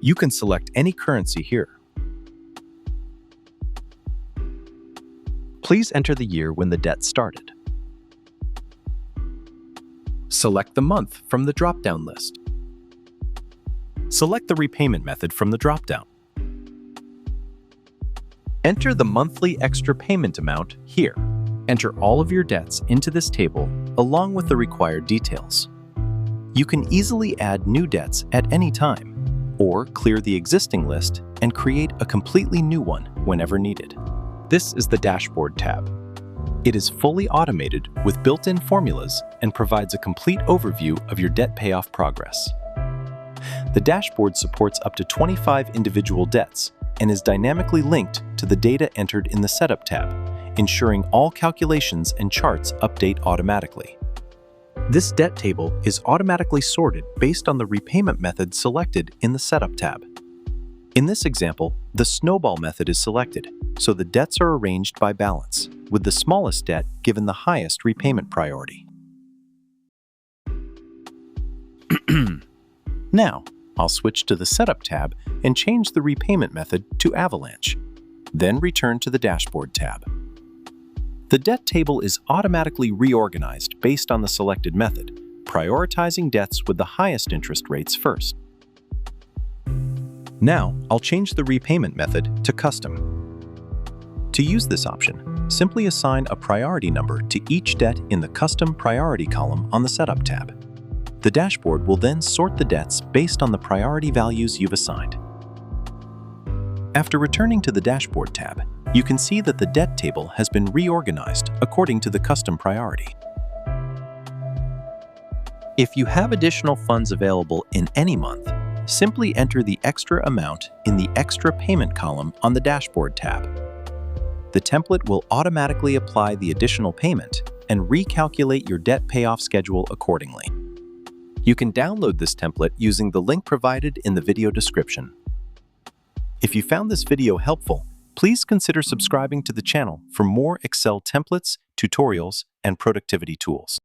You can select any currency here. Please enter the year when the debt started. Select the month from the drop-down list. Select the repayment method from the drop-down. Enter the monthly extra payment amount here. Enter all of your debts into this table along with the required details. You can easily add new debts at any time, or clear the existing list and create a completely new one whenever needed. This is the Dashboard tab. It is fully automated with built-in formulas and provides a complete overview of your debt payoff progress. The dashboard supports up to 25 individual debts and is dynamically linked to the data entered in the Setup tab, ensuring all calculations and charts update automatically. This debt table is automatically sorted based on the repayment method selected in the Setup tab. In this example, the Snowball method is selected, so the debts are arranged by balance, with the smallest debt given the highest repayment priority. Now, I'll switch to the Setup tab and change the repayment method to Avalanche, then return to the Dashboard tab. The debt table is automatically reorganized based on the selected method, prioritizing debts with the highest interest rates first. Now, I'll change the repayment method to Custom. To use this option, simply assign a priority number to each debt in the Custom Priority column on the Setup tab. The dashboard will then sort the debts based on the priority values you've assigned. After returning to the Dashboard tab, you can see that the debt table has been reorganized according to the custom priority. If you have additional funds available in any month, simply enter the extra amount in the Extra Payment column on the Dashboard tab. The template will automatically apply the additional payment and recalculate your debt payoff schedule accordingly. You can download this template using the link provided in the video description. If you found this video helpful, please consider subscribing to the channel for more Excel templates, tutorials, and productivity tools.